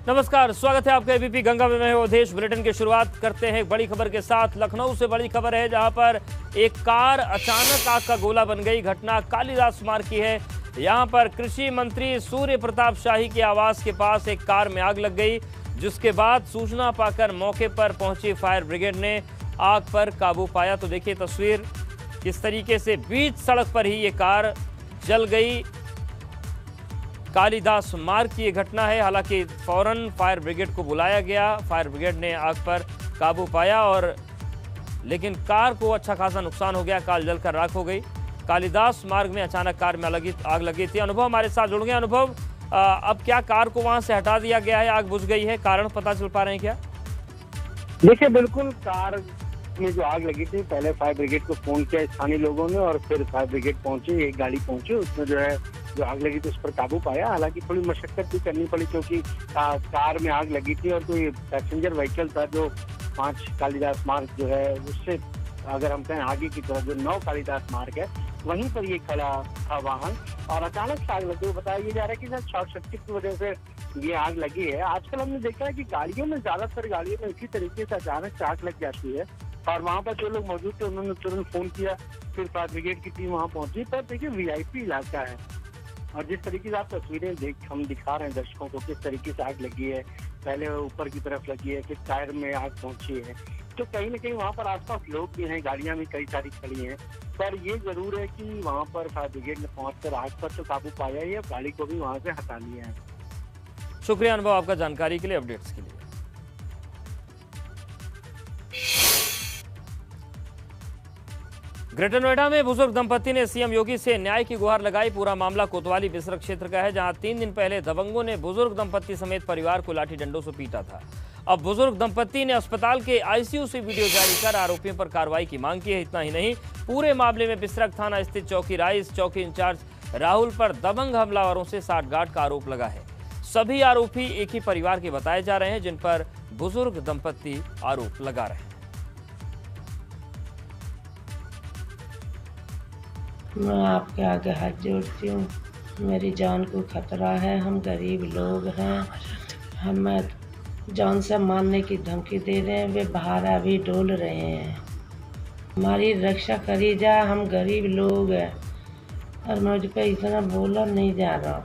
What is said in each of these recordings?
नमस्कार, स्वागत है आपका एबीपी गंगा में। मैं अवधेश। बुलेटिन की शुरुआत करते हैं एक बड़ी खबर के साथ। लखनऊ से बड़ी खबर है, जहां पर एक कार अचानक आग का गोला बन गई। घटना कालीदास मार्ग की है। यहां पर कृषि मंत्री सूर्य प्रताप शाही के आवास के पास एक कार में आग लग गई, जिसके बाद सूचना पाकर मौके पर पहुंची फायर ब्रिगेड ने आग पर काबू पाया। तो देखिए तस्वीर, किस तरीके से बीच सड़क पर ही ये कार जल गई। कालीदास मार्ग की ये घटना है। हालांकि फौरन फायर ब्रिगेड को बुलाया गया। फायर ब्रिगेड ने आग पर काबू पाया और लेकिन कार को अच्छा खासा नुकसान हो गया। कार जलकर राख हो गई। कालीदास मार्ग में अचानक कार में आग लगी थी। अनुभव हमारे साथ जुड़ गए। अनुभव, अब क्या कार को वहां से हटा दिया गया है? आग बुझ गई है, कारण पता चल पा रहे हैं क्या? देखिए, बिल्कुल कार में जो आग लगी थी, पहले फायर ब्रिगेड को फोन किया स्थानीय लोगों ने और फिर फायर ब्रिगेड पहुंची। एक गाड़ी पहुंची, उसमें जो आग लगी थी उस पर काबू पाया। हालांकि थोड़ी मशक्कत भी करनी पड़ी, क्योंकि कार में आग लगी थी और कोई पैसेंजर व्हीकल था जो 5 कालीदास मार्ग जो है उससे अगर हम कहें आगे की तरफ जो 9 कालीदास मार्ग है वहीं पर ये खड़ा था वाहन और अचानक से आग लगी। बताया जा रहा है कि सर शॉर्ट सर्किट की वजह से ये आग लगी है। आजकल हमने देखा है कि गाड़ियों में, ज्यादातर गाड़ियों में इसी तरीके से अचानक से आग लग जाती है और वहाँ पर जो लोग मौजूद थे उन्होंने तुरंत फोन किया, फिर फायर ब्रिगेड की टीम वहाँ पहुंची। पर देखिए, वीआईपी इलाका है और जिस तरीके से आप तस्वीरें हम दिखा रहे हैं दर्शकों को, किस तरीके से आग लगी है। पहले ऊपर की तरफ लगी है, फिर टायर में आग पहुंची है। तो कहीं न कहीं वहाँ पर आसपास लोग भी हैं, गाड़ियां भी कई सारी खड़ी हैं। पर ये जरूर है कि वहाँ पर फायर ब्रिगेड ने पहुंचकर आग पर तो काबू पाया ही है, गाड़ी को भी वहाँ से हटा लिया है। शुक्रिया अनुभव आपका जानकारी के लिए, अपडेट्स के लिए। ग्रेटर नोएडा में बुजुर्ग दंपति ने सीएम योगी से न्याय की गुहार लगाई। पूरा मामला कोतवाली बिसरक क्षेत्र का है, जहां 3 दिन पहले दबंगों ने बुजुर्ग दंपति समेत परिवार को लाठी डंडों से पीटा था। अब बुजुर्ग दंपति ने अस्पताल के आईसीयू से वीडियो जारी कर आरोपियों पर कार्रवाई की मांग की है। इतना ही नहीं, पूरे मामले में बिसरक थाना स्थित चौकी राइस चौकी इंचार्ज राहुल पर दबंग हमलावरों से साठगांठ का आरोप लगा है। सभी आरोपी एक ही परिवार के बताए जा रहे हैं, जिन पर बुजुर्ग दंपति आरोप लगा रहे हैं। मैं आपके आगे हाथ जोड़ती हूँ, मेरी जान को खतरा है। हम गरीब लोग हैं, हमें जान से मारने की धमकी दे रहे हैं। वे बाहर अभी डोल रहे हैं, हमारी रक्षा करी जा। हम गरीब लोग हैं और मुझ पे इतना बोला नहीं जा रहा।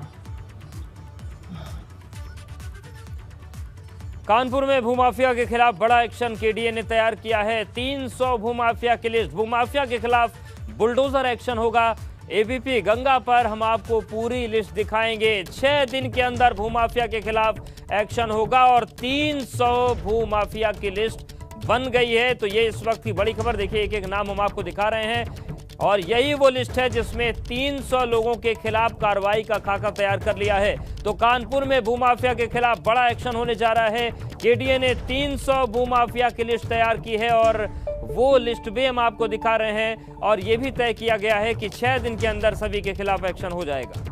कानपुर में भूमाफिया के खिलाफ बड़ा एक्शन केडीए ने तैयार किया है। 300 भूमाफिया की लिस्ट। भूमाफिया के खिलाफ बुलडोजर एक्शन होगा। एबीपी गंगा पर हम आपको पूरी लिस्ट दिखाएंगे। 6 दिन के अंदर भूमाफिया के खिलाफ एक्शन होगा और 300 भूमाफिया की लिस्ट बन गई है। तो ये इस वक्त की बड़ी खबर। देखिए, एक एक नाम हम आपको दिखा रहे हैं और यही वो लिस्ट है जिसमें 300 लोगों के खिलाफ कार्रवाई का खाका तैयार कर लिया है। तो कानपुर में भूमाफिया के खिलाफ बड़ा एक्शन होने जा रहा है। केडीए ने 300 भूमाफिया की लिस्ट तैयार की है और वो लिस्ट भी हम आपको दिखा रहे हैं और ये भी तय किया गया है कि 6 दिन के अंदर सभी के खिलाफ एक्शन हो जाएगा।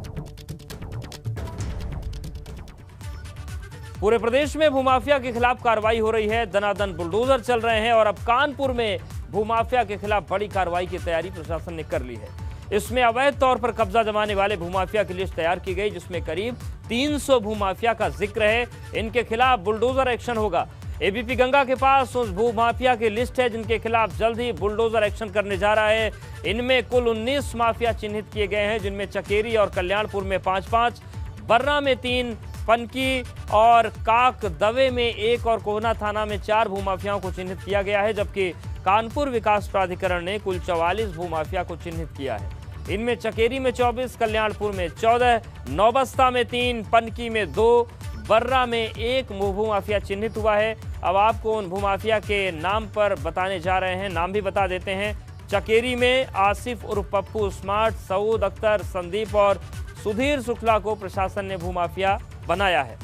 पूरे प्रदेश में भूमाफिया के खिलाफ कार्रवाई हो रही है। दनादन बुलडोजर चल रहे हैं और अब कानपुर में भूमाफिया के खिलाफ बड़ी कार्रवाई की तैयारी प्रशासन ने कर ली है। इसमें अवैध तौर पर कब्जा जमाने वाले भूमाफिया की लिस्ट तैयार की गई, जिसमें करीब 300 भूमाफिया का जिक्र है। इनके खिलाफ बुलडोजर एक्शन होगा। एबीपी गंगा के पास उस भूमाफिया की लिस्ट है जिनके खिलाफ जल्द ही बुलडोजर एक्शन करने जा रहा है। इनमें कुल 19 माफिया चिन्हित किए गए हैं, जिनमें चकेरी और कल्याणपुर में 5-5, बर्रा में 3, पनकी और काक दवे में 1 और कोहना थाना में 4 भूमाफियाओं को चिन्हित किया गया है। जबकि कानपुर विकास प्राधिकरण ने कुल 44 भूमाफिया को चिन्हित किया है। इनमें चकेरी में 24, कल्याणपुर में 14, नौबस्ता में 3, पनकी में 2, बर्रा में 1 भूमाफिया चिन्हित हुआ है। अब आपको उन भूमाफिया के नाम पर बताने जा रहे हैं, नाम भी बता देते हैं। चकेरी में आसिफ उर्फ पप्पू स्मार्ट, सऊद अख्तर, संदीप और सुधीर शुक्ला को प्रशासन ने भूमाफिया बनाया है।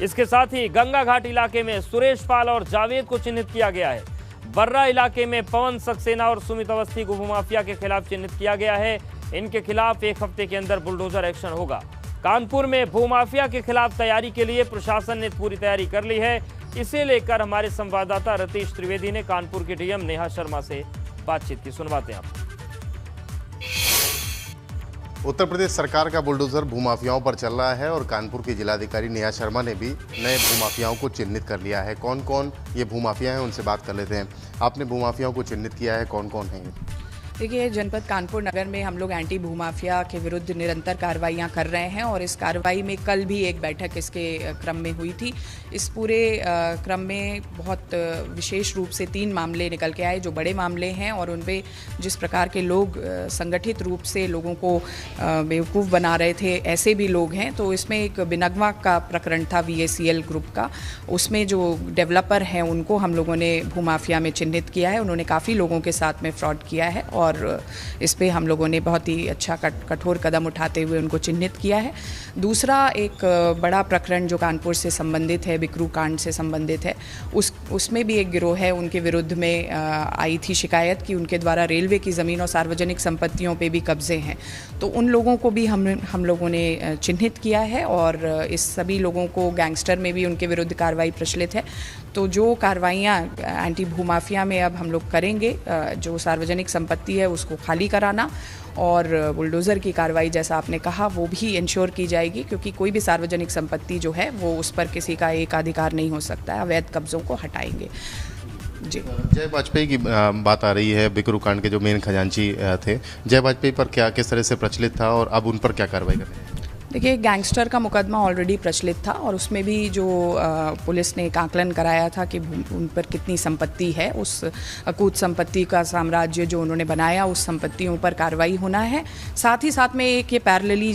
इसके साथ ही गंगा घाट इलाके में सुरेश पाल और जावेद को चिन्हित किया गया है। बर्रा इलाके में पवन सक्सेना और सुमित अवस्थी को भूमाफिया के खिलाफ चिन्हित किया गया है। इनके खिलाफ 1 हफ्ते के अंदर बुलडोजर एक्शन होगा। कानपुर में भूमाफिया के खिलाफ तैयारी के लिए प्रशासन ने पूरी तैयारी कर ली है। इसे लेकर हमारे संवाददाता रतीश त्रिवेदी ने कानपुर के डीएम नेहा शर्मा से बातचीत की। सुनवाते हैं आपको। उत्तर प्रदेश सरकार का बुलडोजर भूमाफियाओं पर चल रहा है और कानपुर की जिलाधिकारी नेहा शर्मा ने भी नए भूमाफियाओं को चिन्हित कर लिया है। कौन कौन ये भूमाफिया हैं उनसे बात कर लेते हैं। आपने भूमाफियाओं को चिन्हित किया है, कौन कौन है? देखिए, जनपद कानपुर नगर में हम लोग एंटी भूमाफिया के विरुद्ध निरंतर कार्रवाइयाँ कर रहे हैं और इस कार्रवाई में कल भी एक बैठक इसके क्रम में हुई थी। इस पूरे क्रम में बहुत विशेष रूप से 3 मामले निकल के आए जो बड़े मामले हैं और उनपे जिस प्रकार के लोग संगठित रूप से लोगों को बेवकूफ़ बना रहे थे, ऐसे भी लोग हैं। तो इसमें एक बिनगवा का प्रकरण था VACL ग्रुप का, उसमें जो डेवलपर हैं उनको हम लोगों ने भूमाफिया में चिन्हित किया है। उन्होंने काफ़ी लोगों के साथ में फ्रॉड किया है और इस पे हम लोगों ने बहुत ही अच्छा कठोर कदम उठाते हुए उनको चिन्हित किया है। दूसरा एक बड़ा प्रकरण जो कानपुर से संबंधित है, बिकरू कांड से संबंधित है, उसमें भी एक गिरोह है, उनके विरुद्ध में आई थी शिकायत कि उनके द्वारा रेलवे की ज़मीन और सार्वजनिक संपत्तियों पे भी कब्जे हैं। तो उन लोगों को भी हम लोगों ने चिन्हित किया है और इस सभी लोगों को गैंगस्टर में भी उनके विरुद्ध कार्रवाई प्रचलित है। तो जो कार्रवाइयाँ एंटी भूमाफिया में अब हम लोग करेंगे, जो सार्वजनिक संपत्ति है उसको खाली कराना और बुलडोज़र की कार्रवाई जैसा आपने कहा वो भी इंश्योर की जाएगी, क्योंकि कोई भी सार्वजनिक संपत्ति जो है वो उस पर किसी का एक अधिकार नहीं हो सकता है। अवैध कब्ज़ों को हटाएंगे। जी, जय वाजपेयी की बात आ रही है। बिकरू कांड के जो मेन खजांची थे, जय वाजपेयी पर क्या किस तरह से प्रचलित था और अब उन पर क्या कार्रवाई कर रहे हैं? देखिए, गैंगस्टर का मुकदमा ऑलरेडी प्रचलित था और उसमें भी जो पुलिस ने एक आकलन कराया था कि उन पर कितनी संपत्ति है, उस अकूत संपत्ति का साम्राज्य जो उन्होंने बनाया, उस संपत्तियों पर कार्रवाई होना है। साथ ही साथ में एक ये पैरेलली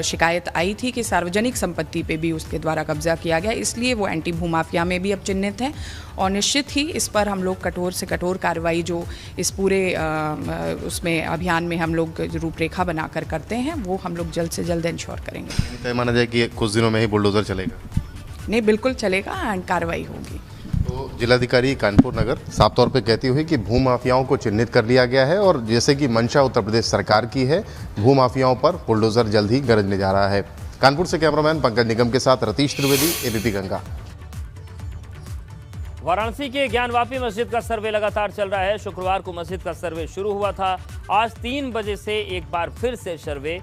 शिकायत आई थी कि सार्वजनिक संपत्ति पे भी उसके द्वारा कब्जा किया गया, इसलिए वो एंटी भूमाफिया में भी अब चिन्हित हैं और निश्चित ही इस पर हम लोग कठोर से कठोर कार्रवाई जो इस पूरे उसमें अभियान में हम लोग रूपरेखा बनाकर करते हैं वो हम लोग जल्द से जल्द इंश्योर करेंगे। तय माना जाए कि कुछ दिनों में ही बुलडोजर चलेगा? नहीं, बिल्कुल चलेगा एंड कार्रवाई होगी। तो जिलाधिकारी कानपुर नगर साफ तौर पे कहती हुई कि भूमाफियाओं को चिन्हित कर लिया गया है और जैसे कि मंशा उत्तर प्रदेश सरकार की है, भूमाफियाओं पर बुलडोजर जल्द ही गरजने जा रहा है। कानपुर से कैमरामैन पंकज निगम के साथ रतीश त्रिवेदी, ABP गंगा। वाराणसी के ज्ञानवापी मस्जिद का सर्वे लगातार चल रहा है। शुक्रवार को मस्जिद का सर्वे शुरू हुआ था। आज 3 बजे से एक बार फिर से सर्वे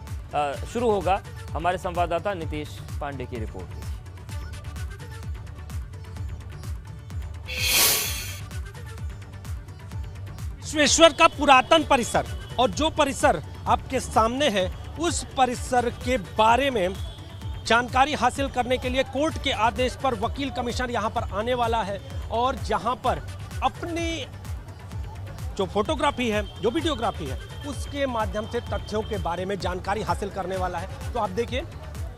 शुरू होगा। हमारे संवाददाता नीतीश पांडे की रिपोर्ट। विश्वेश्वर का पुरातन परिसर और जो परिसर आपके सामने है उस परिसर के बारे में जानकारी हासिल करने के लिए कोर्ट के आदेश पर वकील कमीशन यहां पर आने वाला है और जहां पर अपनी जो फोटोग्राफी है, जो वीडियोग्राफी है, उसके माध्यम से तथ्यों के बारे में जानकारी हासिल करने वाला है। तो आप देखिए,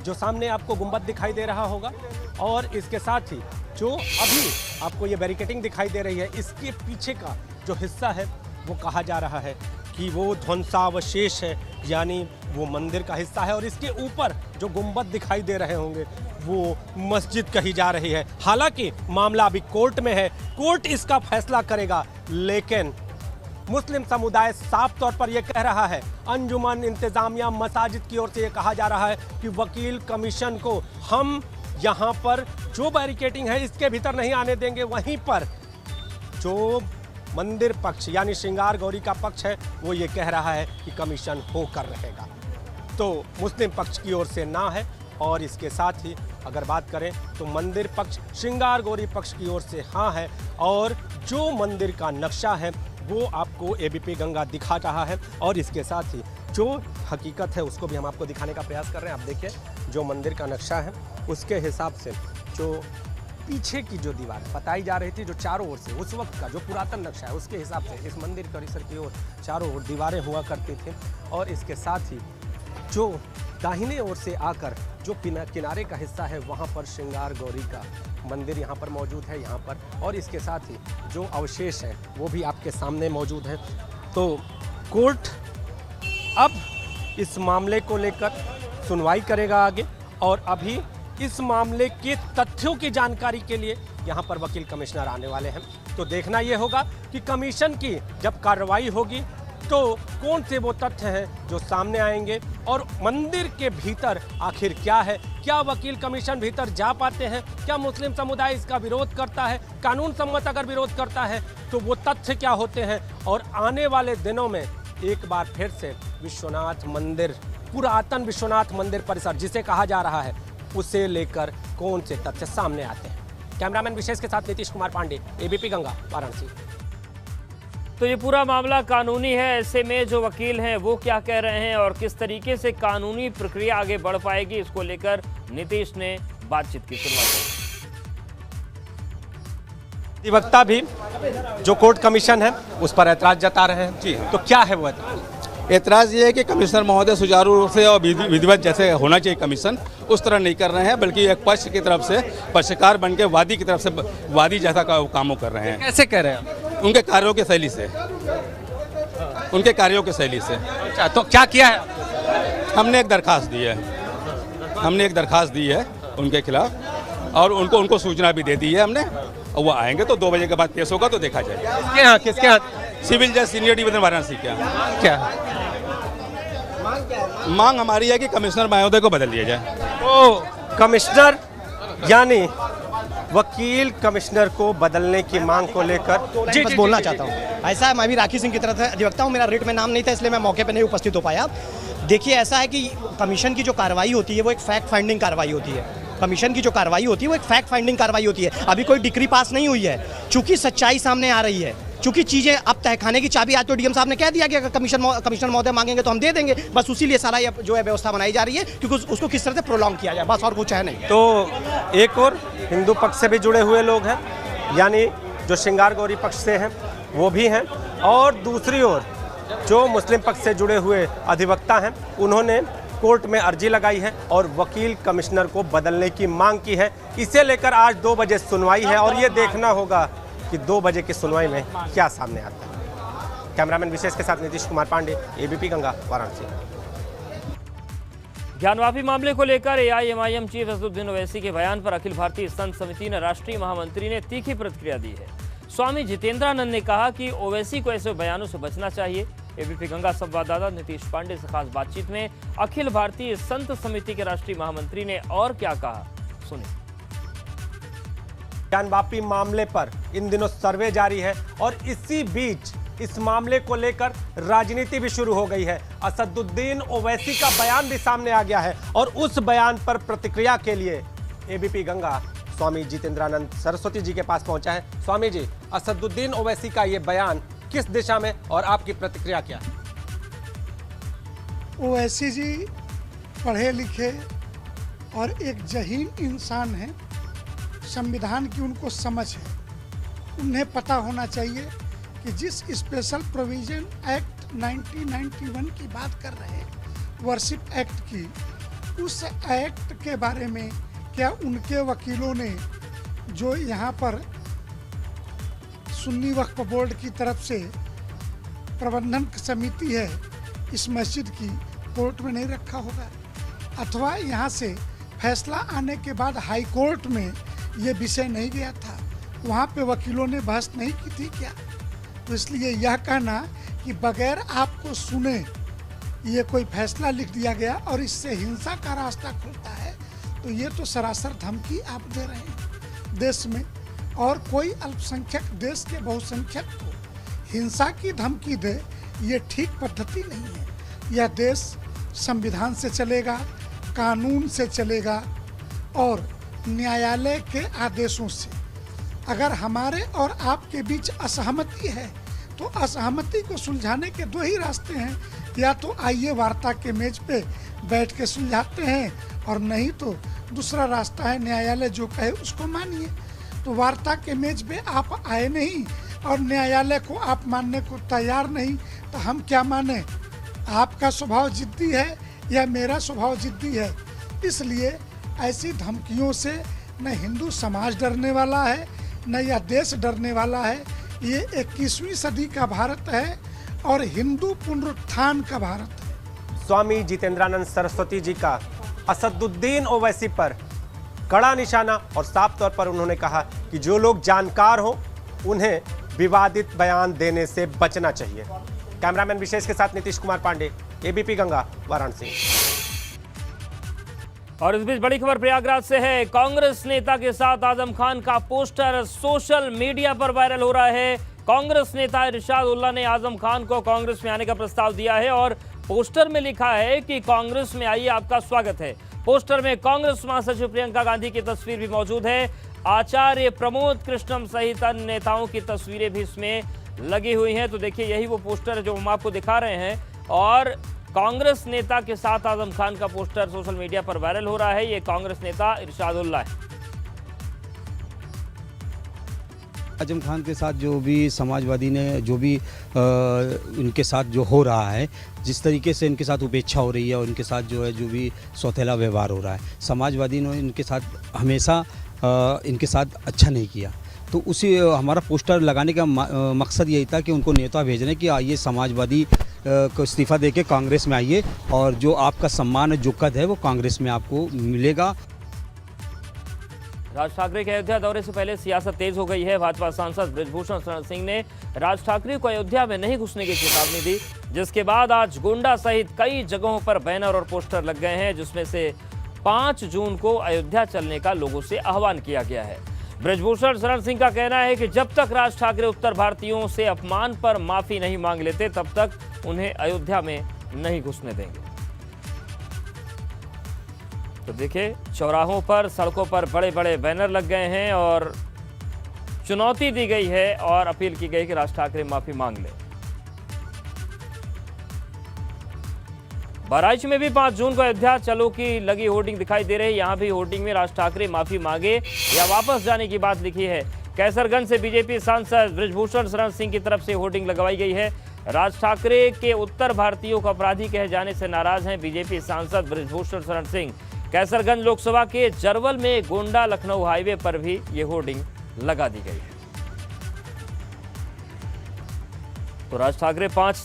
जो सामने आपको गुंबद दिखाई दे रहा होगा और इसके साथ ही जो अभी आपको ये बैरिकेडिंग दिखाई दे रही है, इसके पीछे का जो हिस्सा है वो कहा जा रहा है कि वो ध्वंसावशेष है, यानी वो मंदिर का हिस्सा है और इसके ऊपर जो गुंबद दिखाई दे रहे होंगे वो मस्जिद कही जा रही है। हालांकि मामला अभी कोर्ट में है, कोर्ट इसका फैसला करेगा, लेकिन मुस्लिम समुदाय साफ तौर पर यह कह रहा है, अंजुमन इंतजामिया मसाजिद की ओर से यह कहा जा रहा है कि वकील कमीशन को हम यहाँ पर जो बैरिकेडिंग है इसके भीतर नहीं आने देंगे। वहीं पर जो मंदिर पक्ष यानी श्रृंगार गौरी का पक्ष है वो ये कह रहा है कि कमीशन होकर रहेगा। तो मुस्लिम पक्ष की ओर से ना है और इसके साथ ही अगर बात करें तो मंदिर पक्ष श्रृंगार गौरी पक्ष की ओर से हाँ है और जो मंदिर का नक्शा है वो आपको ABP गंगा दिखा रहा है और इसके साथ ही जो हकीकत है उसको भी हम आपको दिखाने का प्रयास कर रहे हैं। आप देखिए, जो मंदिर का नक्शा है उसके हिसाब से जो पीछे की जो दीवार बताई जा रही थी, जो चारों ओर से उस वक्त का जो पुरातन नक्शा है उसके हिसाब से इस मंदिर परिसर की ओर चारों ओर दीवारें हुआ करती थी और इसके साथ ही जो दाहिने ओर से आकर जो किनारे का हिस्सा है वहाँ पर श्रृंगार गौरी का मंदिर यहाँ पर मौजूद है यहाँ पर, और इसके साथ ही जो अवशेष है वो भी आपके सामने मौजूद है। तो कोर्ट अब इस मामले को लेकर सुनवाई करेगा आगे और अभी इस मामले के तथ्यों की जानकारी के लिए यहाँ पर वकील कमिश्नर आने वाले हैं। तो देखना ये होगा कि कमीशन की जब कार्रवाई होगी तो कौन से वो तथ्य हैं जो सामने आएंगे और मंदिर के भीतर आखिर क्या है, क्या वकील कमीशन भीतर जा पाते हैं, क्या मुस्लिम समुदाय इसका विरोध करता है, कानून सम्मत अगर विरोध करता है तो वो तथ्य क्या होते हैं। और आने वाले दिनों में एक बार फिर से विश्वनाथ मंदिर पुरातन विश्वनाथ मंदिर परिसर जिसे कहा जा रहा है, उसे लेकर कौन से तथ्य सामने आते हैं। कैमरामैन विशेष के साथ नीतीश कुमार पांडे, एबीपी गंगा, वाराणसी। तो ये पूरा मामला कानूनी है, ऐसे में जो वकील हैं वो क्या कह रहे हैं और किस तरीके से कानूनी प्रक्रिया आगे बढ़ पाएगी, इसको लेकर नीतीश ने बातचीत की शुरुआत की। अधिवक्ता भी जो कोर्ट कमीशन है उस पर ऐतराज जता रहे हैं। जी तो क्या है वो ऐतराज़ ये है कि कमिश्नर महोदय सुचारू रूप से और विधिवत जैसे होना चाहिए कमीशन, उस तरह नहीं कर रहे हैं, बल्कि एक पक्ष की तरफ से पक्षकार बन के वादी की तरफ से वादी जैसा कामों कर रहे हैं। कैसे कह रहे हैं? उनके कार्यों की शैली से, उनके कार्यों की शैली से। अच्छा, तो क्या किया है? हमने एक दरखास्त दी है उनके खिलाफ और उनको सूचना भी दे दी है हमने, और वो आएंगे तो 2 बजे के बाद पेश होगा तो देखा जाएगा। किसके यहाँ? सिविल जज सीनियर डिवीजन वाराणसी क्या क्या मांग हमारी है कि कमिश्नर महोदय को बदल दिया जाए। तो कमिश्नर यानी वकील कमिश्नर को बदलने की मांग को लेकर जी बस बोलना चाहता हूँ। ऐसा है, मैं भी राखी सिंह की तरफ से अधिवक्ता हूँ, मेरा रिट में नाम नहीं था इसलिए मैं मौके पे नहीं उपस्थित हो पाया। देखिए ऐसा है कि कमीशन की जो कार्रवाई होती है वो एक फैक्ट फाइंडिंग कार्रवाई होती है। कमीशन की जो कार्रवाई होती है वो एक फैक्ट फाइंडिंग कार्रवाई होती है। अभी कोई डिक्री पास नहीं हुई है, चूंकि सच्चाई सामने आ रही है, चूंकि चीजें अब तहखाने की चाबी आज तो डीएम साहब ने कह दिया कि अगर कमिश्नर महोदय मांगेंगे तो हम दे देंगे। बस उसी लिए सारा ये जो है व्यवस्था बनाई जा रही है क्योंकि उसको किस तरह से प्रोलॉन्ग किया जाए, बस और कुछ है नहीं। तो एक और हिंदू पक्ष से भी जुड़े हुए लोग हैं, यानी जो श्रृंगार गौरी पक्ष से हैं वो भी हैं, और दूसरी ओर जो मुस्लिम पक्ष से जुड़े हुए अधिवक्ता हैं उन्होंने कोर्ट में अर्जी लगाई है और वकील कमिश्नर को बदलने की मांग की है। इसे लेकर आज 2 बजे सुनवाई है और ये देखना होगा कि 2 बजे की सुनवाई में क्या सामने आता है। कैमरामैन विशेष के साथ नीतीश कुमार पांडे, एबीपी गंगा, वाराणसी। ज्ञानवापी मामले को लेकर एआईएमआईएम चीफ असदुद्दीन ओवैसी के बयान पर अखिल भारतीय संत समिति ने राष्ट्रीय महामंत्री ने तीखी प्रतिक्रिया दी है। स्वामी जितेंद्रानंद ने कहा कि ओवैसी को ऐसे बयानों से बचना चाहिए। एबीपी गंगा संवाददाता नीतीश पांडे से खास बातचीत में अखिल भारतीय संत समिति के राष्ट्रीय महामंत्री ने और क्या कहा, सुनिए। ज्ञानवापी मामले पर इन दिनों सर्वे जारी है और इसी बीच इस मामले को लेकर राजनीति भी शुरू हो गई है। असदुद्दीन ओवैसी का बयान भी सामने आ गया है और उस बयान पर प्रतिक्रिया के लिए एबीपी गंगा स्वामी जितेंद्रानंद सरस्वती जी के पास पहुंचा है। स्वामी जी, असदुद्दीन ओवैसी का ये बयान किस दिशा में और आपकी प्रतिक्रिया क्या है? ओवैसी जी पढ़े लिखे और एक जहीन इंसान हैं, संविधान की उनको समझ है। उन्हें पता होना चाहिए कि जिस स्पेशल प्रोविजन एक्ट 1991 की बात कर रहे हैं, वर्शिप एक्ट की, उस एक्ट के बारे में क्या उनके वकीलों ने जो यहाँ पर सुन्नी वक्फ बोर्ड की तरफ से प्रबंधन समिति है इस मस्जिद की, कोर्ट में नहीं रखा होगा, अथवा यहाँ से फैसला आने के बाद हाई कोर्ट में ये विषय नहीं गया था, वहाँ पे वकीलों ने बहस नहीं की थी क्या? तो इसलिए यह कहना कि बगैर आपको सुने ये कोई फैसला लिख दिया गया और इससे हिंसा का रास्ता खुलता है, तो ये तो सरासर धमकी आप दे रहे हैं देश में। और कोई अल्पसंख्यक देश के बहुसंख्यक को हिंसा की धमकी दे, ये ठीक पद्धति नहीं है। यह देश संविधान से चलेगा, कानून से चलेगा और न्यायालय के आदेशों से। अगर हमारे और आपके बीच असहमति है तो असहमति को सुलझाने के 2 ही रास्ते हैं, या तो आइए वार्ता के मेज पे बैठ के सुलझाते हैं, और नहीं तो दूसरा रास्ता है न्यायालय जो कहे उसको मानिए। तो वार्ता के मेज पे आप आए नहीं और न्यायालय को आप मानने को तैयार नहीं, तो हम क्या माने? आपका स्वभाव जिद्दी है या मेरा स्वभाव जिद्दी है? इसलिए ऐसी धमकियों से न हिंदू समाज डरने वाला है, न यह देश डरने वाला है। ये 21वीं सदी का भारत है और हिंदू पुनरुत्थान का भारत है। स्वामी जितेंद्रानंद सरस्वती जी का असदुद्दीन ओवैसी पर कड़ा निशाना, और साफ तौर पर उन्होंने कहा कि जो लोग जानकार हो उन्हें विवादित बयान देने से बचना चाहिए। कैमरामैन विशेष के साथ नीतीश कुमार पांडे, एबीपी गंगा, वाराणसी। और इस बीच बड़ी खबर प्रयागराज से है। कांग्रेस नेता के साथ आजम खान का पोस्टर सोशल मीडिया पर वायरल हो रहा है। कांग्रेस नेता इरशाद उल्ला ने आजम खान को कांग्रेस में आने का प्रस्ताव दिया है और पोस्टर में लिखा है कि कांग्रेस में आइए, आपका स्वागत है। पोस्टर में कांग्रेस महासचिव प्रियंका गांधी की तस्वीर भी मौजूद है। आचार्य प्रमोद कृष्णम सहित अन्य नेताओं की तस्वीरें भी इसमें लगी हुई हैं। तो देखिए, यही वो पोस्टर है जो हम आपको दिखा रहे हैं। और कांग्रेस नेता के साथ आजम खान का पोस्टर सोशल मीडिया पर वायरल हो रहा है। ये कांग्रेस नेता इरशादुल्लाह है। आजम खान के साथ जो भी समाजवादी ने जो भी इनके साथ जो हो रहा है, जिस तरीके से इनके साथ उपेक्षा हो रही है और इनके साथ जो है जो भी सौतेला व्यवहार हो रहा है, समाजवादी ने इनके साथ हमेशा इनके साथ अच्छा नहीं किया। तो उसी हमारा पोस्टर लगाने का मकसद यही था कि उनको नेता भेजने कि आइए समाजवादी को इस्तीफ़ा देके कांग्रेस में आइए और जो आपका सम्मान है, जो कद है, वो कांग्रेस में आपको मिलेगा। राज ठाकरे के अयोध्या दौरे से पहले सियासत तेज हो गई है। भाजपा सांसद बृजभूषण शरण सिंह ने राज ठाकरे को अयोध्या में नहीं घुसने की चेतावनी दी, जिसके बाद आज गोंडा सहित कई जगहों पर बैनर और पोस्टर लग गए हैं, जिसमें से 5 जून को अयोध्या चलने का लोगों से आह्वान किया गया है। बृजभूषण शरण सिंह का कहना है कि जब तक राज ठाकरे उत्तर भारतीयों से अपमान पर माफी नहीं मांग लेते, तब तक उन्हें अयोध्या में नहीं घुसने देंगे। तो देखिए, चौराहों पर, सड़कों पर बड़े बड़े बैनर लग गए हैं और चुनौती दी गई है और अपील की गई कि राज ठाकरे माफी मांग लें। बहराइच में भी 5 जून को अयोध्या चलो की लगी होर्डिंग दिखाई दे रही है। यहां भी होर्डिंग में राज ठाकरे माफी मांगे या वापस जाने की बात लिखी है। कैसरगंज से बीजेपी सांसद बृजभूषण शरण सिंह की तरफ से होर्डिंग लगवाई गई है। राज ठाकरे के उत्तर भारतीयों को अपराधी कहे जाने से नाराज हैं बीजेपी सांसद बृजभूषण शरण सिंह। कैसरगंज लोकसभा के जरवल में गोंडा लखनऊ हाईवे पर भी ये होर्डिंग लगा दी गई है। तो राज ठाकरे 5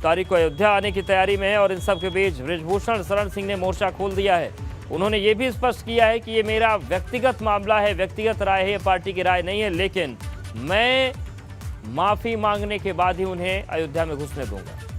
तारीख को अयोध्या आने की तैयारी में है और इन सब के बीच बृजभूषण शरण सिंह ने मोर्चा खोल दिया है। उन्होंने ये भी स्पष्ट किया है कि ये मेरा व्यक्तिगत मामला है, व्यक्तिगत राय है, पार्टी की राय नहीं है, लेकिन मैं माफी मांगने के बाद ही उन्हें अयोध्या में घुसने दूंगा।